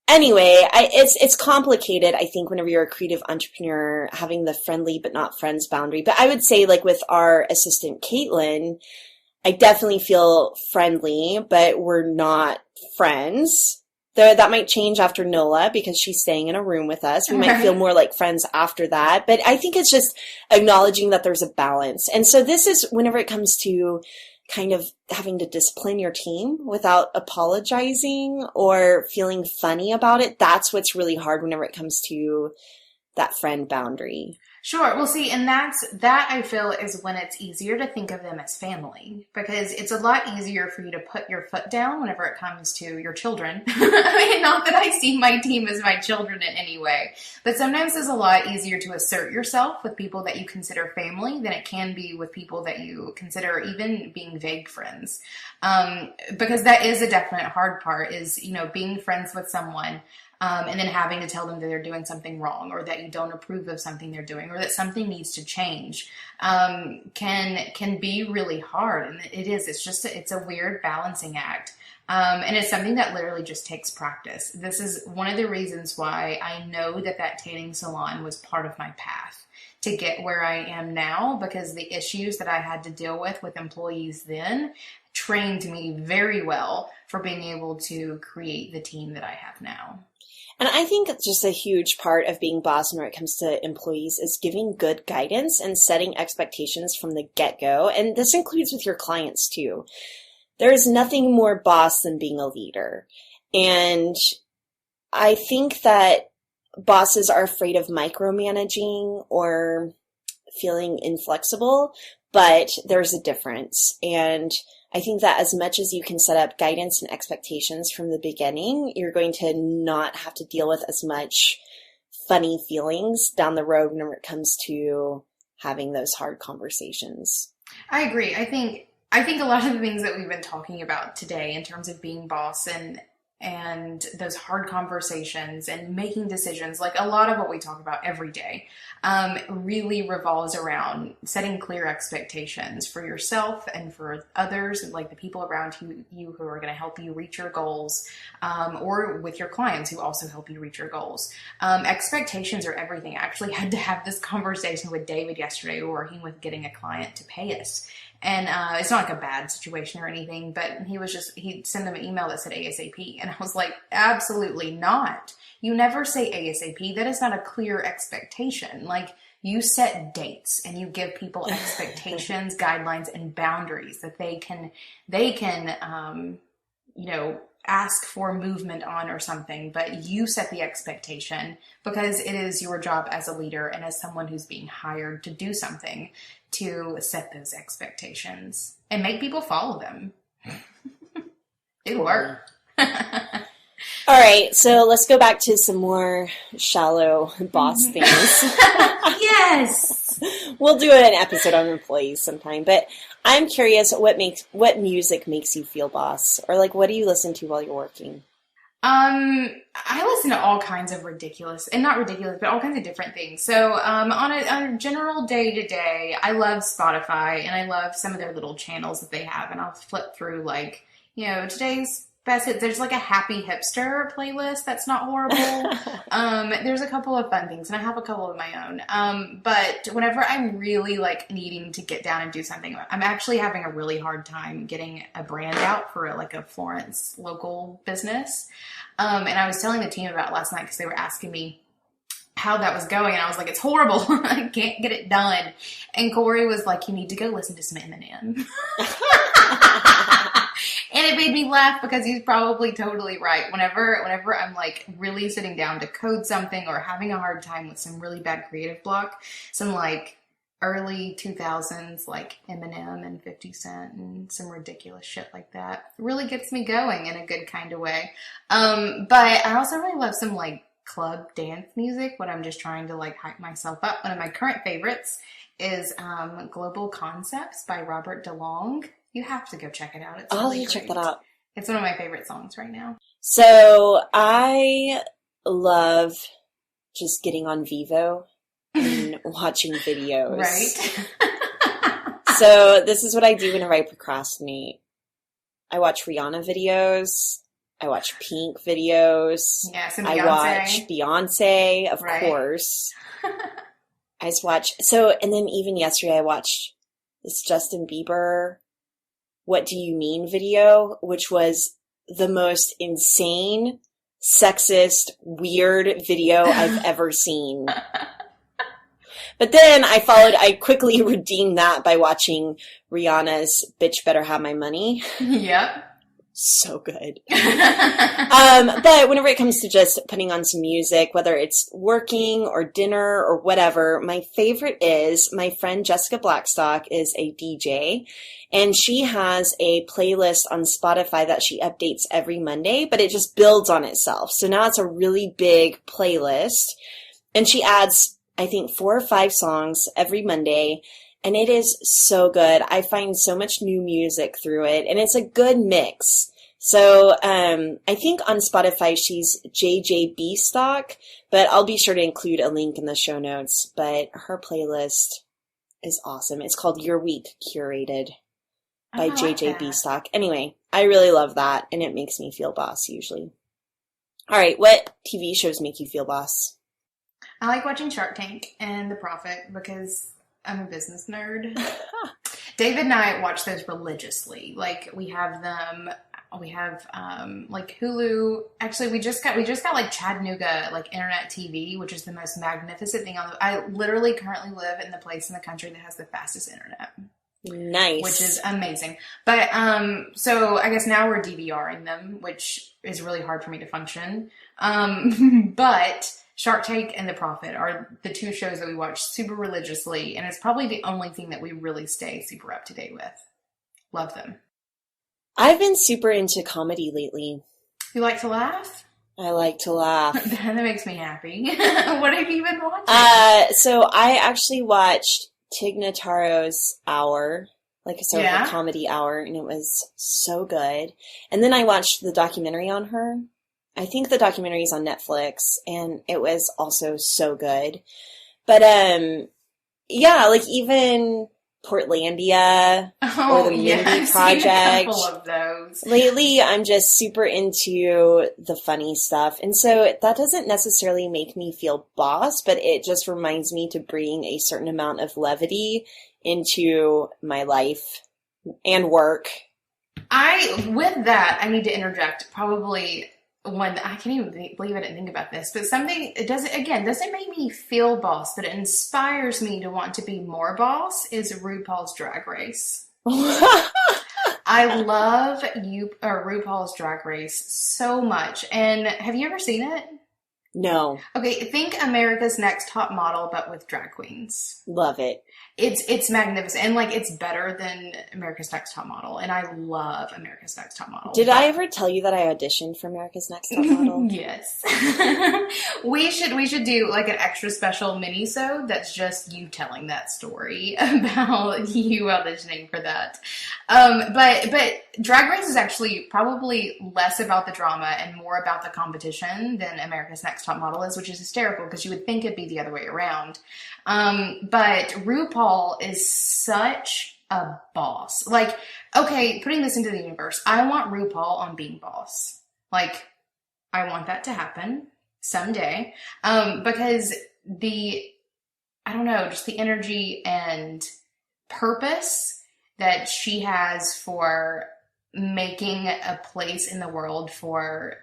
anyway, it's complicated, I think, whenever you're a creative entrepreneur, having the friendly but not friends boundary. But I would say, like with our assistant, Caitlin, I definitely feel friendly, but we're not friends. That might change after NOLA because she's staying in a room with us. We might feel more like friends after that. But I think it's just acknowledging that there's a balance. And so this is whenever it comes to kind of having to discipline your team without apologizing or feeling funny about it. That's what's really hard whenever it comes to that friend boundary.
Sure. Well, see, and that I feel is when it's easier to think of them as family, because it's a lot easier for you to put your foot down whenever it comes to your children. I mean, not that I see my team as my children in any way, but sometimes it's a lot easier to assert yourself with people that you consider family than it can be with people that you consider even being vague friends. Because that is a definite hard part is, being friends with someone and then having to tell them that they're doing something wrong, or that you don't approve of something they're doing, or that something needs to change, can be really hard. And it is. It's a weird balancing act. And it's something that literally just takes practice. This is one of the reasons why I know that tanning salon was part of my path to get where I am now, because the issues that I had to deal with employees then trained me very well for being able to create the team that I have now.
And I think it's just a huge part of being boss when it comes to employees is giving good guidance and setting expectations from the get-go. And this includes with your clients too. There is nothing more boss than being a leader. And I think that bosses are afraid of micromanaging or feeling inflexible, but there's a difference. And I think that as much as you can set up guidance and expectations from the beginning, you're going to not have to deal with as much funny feelings down the road when it comes to having those hard conversations.
I agree. I think a lot of the things that we've been talking about today in terms of being boss and those hard conversations and making decisions, like a lot of what we talk about every day, really revolves around setting clear expectations for yourself and for others, like the people around you who are going to help you reach your goals, or with your clients who also help you reach your goals. Expectations are everything. I actually had to have this conversation with David yesterday. We were working with getting a client to pay us. And it's not like a bad situation or anything, but he sent them an email that said ASAP. And I was like, absolutely not. You never say ASAP. That is not a clear expectation. Like, you set dates and you give people expectations, guidelines, and boundaries that they can ask for movement on or something, but you set the expectation because it is your job as a leader and as someone who's being hired to do something to set those expectations and make people follow them. It worked.
All right, so let's go back to some more shallow boss things.
Yes!
We'll do an episode on employees sometime, but I'm curious what music makes you feel boss? Or like, what do you listen to while you're working?
I listen to all kinds of ridiculous, and not ridiculous, but all kinds of different things. So, on a general day-to-day, I love Spotify, and I love some of their little channels that they have, and I'll flip through, like, today's best hits. There's like a happy hipster playlist that's not horrible. There's a couple of fun things, and I have a couple of my own. But whenever I'm really like needing to get down and do something, I'm actually having a really hard time getting a brand out for a Florence local business. And I was telling the team about it last night because they were asking me how that was going, and I was like, it's horrible. I can't get it done. And Corey was like, you need to go listen to some Eminem. And it made me laugh because he's probably totally right. Whenever I'm like really sitting down to code something or having a hard time with some really bad creative block, some like early 2000s like Eminem and 50 Cent and some ridiculous shit like that really gets me going in a good kind of way. But I also really love some like club dance music when I'm just trying to like hype myself up. One of my current favorites is Global Concepts by Robert DeLong. You have to go check it out. It's really great.
Check that out.
It's one of my favorite songs right now.
So I love just getting on Vivo and watching videos.
Right.
So this is what I do whenever I procrastinate. I watch Rihanna videos. I watch Pink videos.
Yes, and
Beyonce. I watch Beyonce, of course. I just watch. And then even yesterday I watched this Justin Bieber What Do You Mean video, which was the most insane, sexist, weird video I've ever seen. But then I quickly redeemed that by watching Rihanna's Bitch Better Have My Money.
Yep.
So good. But whenever it comes to just putting on some music, whether it's working or dinner or whatever, my favorite is my friend Jessica Blackstock is a DJ, and she has a playlist on Spotify that she updates every Monday, but it just builds on itself. So now it's a really big playlist, and she adds, I think, 4 or 5 songs every Monday. And it is so good. I find so much new music through it, and it's a good mix. So I think on Spotify she's JJB Stock, but I'll be sure to include a link in the show notes. But her playlist is awesome. It's called Your Week Curated by JJB Stock. Anyway, I really love that, and it makes me feel boss usually. All right, what TV shows make you feel boss?
I like watching Shark Tank and The Profit because I'm a business nerd. David and I watch those religiously. Like we have them. We have like Hulu. Actually, we just got like Chattanooga like internet TV, which is the most magnificent thing on the. I literally currently live in the place in the country that has the fastest internet.
Nice.
Which is amazing. But so I guess now we're DVRing them, which is really hard for me to function. But Shark Tank and The Prophet are the two shows that we watch super religiously, and it's probably the only thing that we really stay super up to date with. Love them.
I've been super into comedy lately.
You like to laugh?
I like to laugh.
That makes me happy. What have you been watching?
So I actually watched Tig Notaro's Hour, like a comedy hour, and it was so good. And then I watched the documentary on her. I think the documentary is on Netflix, and it was also so good. But yeah, like even Portlandia or the Mindy Project.
Seen a couple of those.
Lately, I'm just super into the funny stuff. And so that doesn't necessarily make me feel boss, but it just reminds me to bring a certain amount of levity into my life and work.
With that, I need to interject probably one, I can't even believe I didn't think about this, but something, it doesn't make me feel boss, but it inspires me to want to be more boss, is RuPaul's Drag Race. I love RuPaul's Drag Race so much. And have you ever seen it?
No.
Okay, think America's Next Top Model, but with drag queens.
Love it.
It's magnificent, and like it's better than America's Next Top Model, and I love America's Next Top Model.
Did I ever tell you that I auditioned for America's Next Top Model?
Yes. we should do like an extra special mini-sode that's just you telling that story about you auditioning for that. But Drag Race is actually probably less about the drama and more about the competition than America's Next Top Model is, which is hysterical because you would think it'd be the other way around. But RuPaul is such a boss. Like, okay, putting this into the universe, I want RuPaul on Being Boss. Like, I want that to happen someday. Because I don't know, just the energy and purpose that she has for making a place in the world for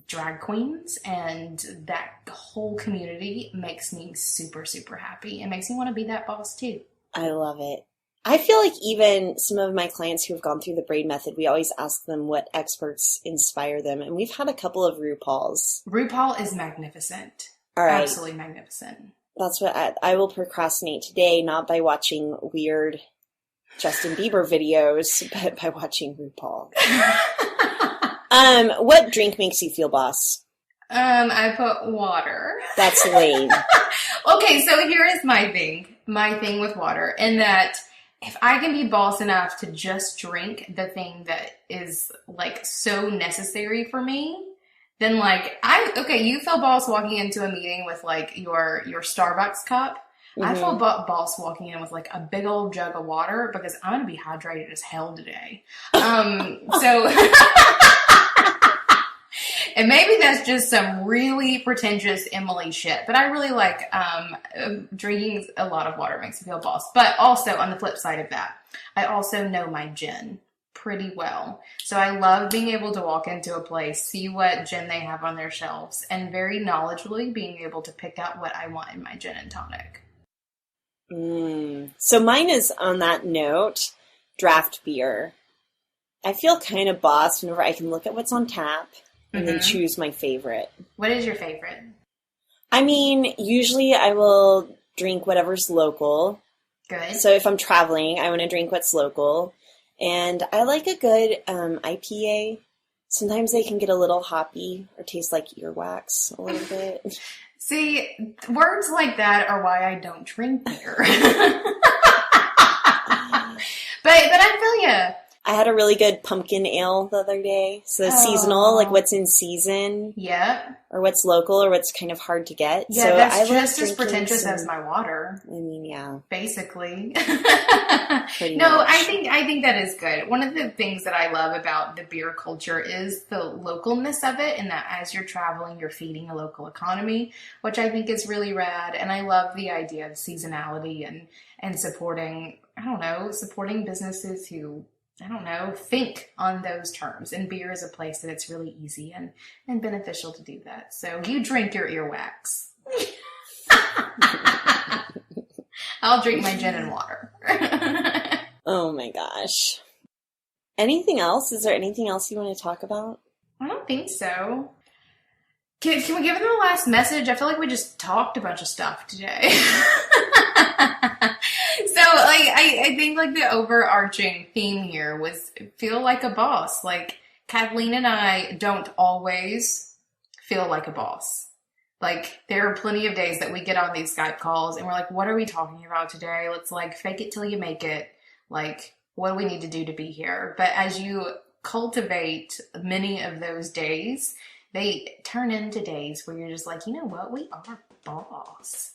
drag queens and that whole community makes me super, super happy. It makes me want to be that boss too.
I love it. I feel like even some of my clients who have gone through the braid method, we always ask them what experts inspire them. And we've had a couple of RuPauls.
RuPaul is magnificent.
All right.
Absolutely magnificent.
That's what I will procrastinate today, not by watching weird Justin Bieber videos, but by watching RuPaul. What drink makes you feel boss?
I put water.
That's lame.
Okay, so here is my thing with water, in that if I can be boss enough to just drink the thing that is like so necessary for me, then like you feel boss walking into a meeting with like your Starbucks cup. Mm-hmm. I feel boss walking in with like a big old jug of water because I'm gonna be hydrated as hell today. So. And maybe that's just some really pretentious Emily shit, but I really like drinking a lot of water makes me feel boss. But also, on the flip side of that, I also know my gin pretty well. So I love being able to walk into a place, see what gin they have on their shelves, and very knowledgeably being able to pick out what I want in my gin and tonic.
So mine is, on that note, draft beer. I feel kind of boss whenever I can look at what's on tap and then choose my favorite.
What is your favorite?
I mean, usually I will drink whatever's local.
Good.
So if I'm traveling, I want to drink what's local. And I like a good IPA. Sometimes they can get a little hoppy or taste like earwax a little bit.
See, words like that are why I don't drink beer. But I feel ya.
I had a really good pumpkin ale the other day. So seasonal, like what's in season.
Yeah.
Or what's local or what's kind of hard to get.
Yeah,
so
that's just as pretentious as my water.
I mean, yeah.
Basically.
Pretty
No,
much.
I think that is good. One of the things that I love about the beer culture is the localness of it, and that as you're traveling, you're feeding a local economy, which I think is really rad. And I love the idea of seasonality and supporting I don't know, supporting businesses who, I don't know, think on those terms. And beer is a place that it's really easy and beneficial to do that. So you drink your earwax. I'll drink my gin and water.
Oh my gosh. Anything else? Is there anything else you want to talk about?
I don't think so. Can we give them the last message? I feel like we just talked a bunch of stuff today. So, like, I think, like, the overarching theme here was feel like a boss. Like, Kathleen and I don't always feel like a boss. Like, there are plenty of days that we get on these Skype calls and we're like, what are we talking about today? Let's, like, fake it till you make it. Like, what do we need to do to be here? But as you cultivate many of those days, they turn into days where you're just like, you know what? We are boss.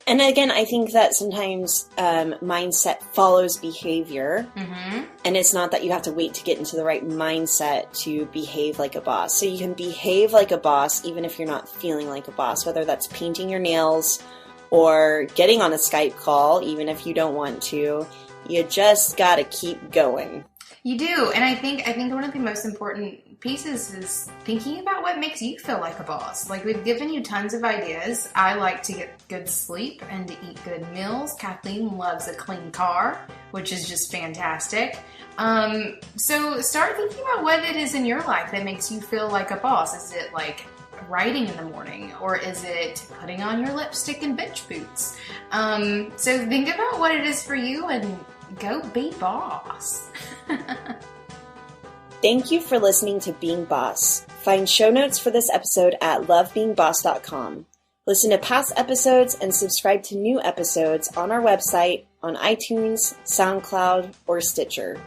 And again, I think that sometimes mindset follows behavior.
Mm-hmm.
And it's not that you have to wait to get into the right mindset to behave like a boss. So you can behave like a boss even if you're not feeling like a boss, whether that's painting your nails or getting on a Skype call, even if you don't want to. You just got to keep going.
You do. And I think one of the most important pieces is thinking about what makes you feel like a boss. Like, we've given you tons of ideas. I like to get good sleep and to eat good meals. Kathleen loves a clean car, which is just fantastic. So start thinking about what it is in your life that makes you feel like a boss. Is it like writing in the morning, or is it putting on your lipstick and bench boots? So think about what it is for you and go be boss.
Thank you for listening to Being Boss. Find show notes for this episode at lovebeingboss.com. Listen to past episodes and subscribe to new episodes on our website, on iTunes, SoundCloud, or Stitcher.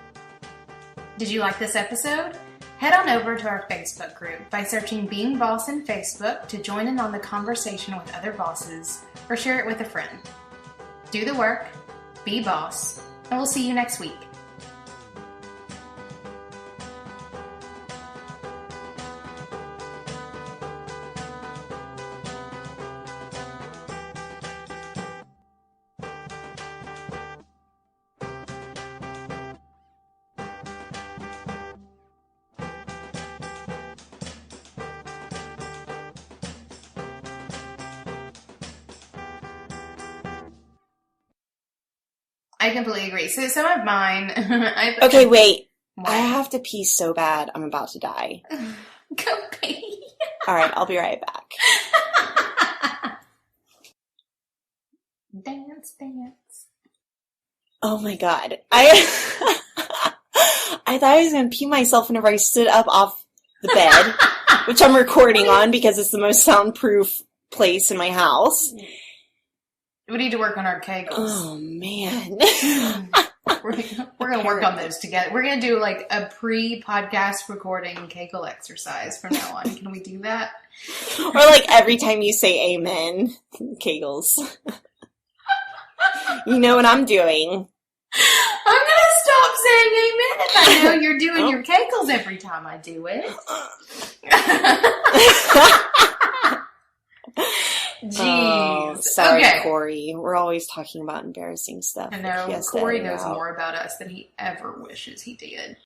Did you like this episode? Head on over to our Facebook group by searching Being Boss in Facebook to join in on the conversation with other bosses, or share it with a friend. Do the work, be boss, and we'll see you next week. I completely agree. So some of mine...
Okay, wait.
What?
I have to pee so bad. I'm about to die.
Go pee.
All right, I'll be right back.
Dance, dance.
Oh my God. I thought I was going to pee myself whenever I stood up off the bed, which I'm recording on because it's the most soundproof place in my house.
We need to work on our kegels.
Oh, man.
We're going to work on those together. We're going to do like a pre-podcast recording kegel exercise from now on. Can we do that?
Or like every time you say amen, kegels. You know what I'm doing.
I'm going to stop saying amen if I know you're doing your kegels every time I do it. Jeez.
Oh, sorry,
okay.
Corey. We're always talking about embarrassing stuff.
I know. Corey knows more about us than he ever wishes he did.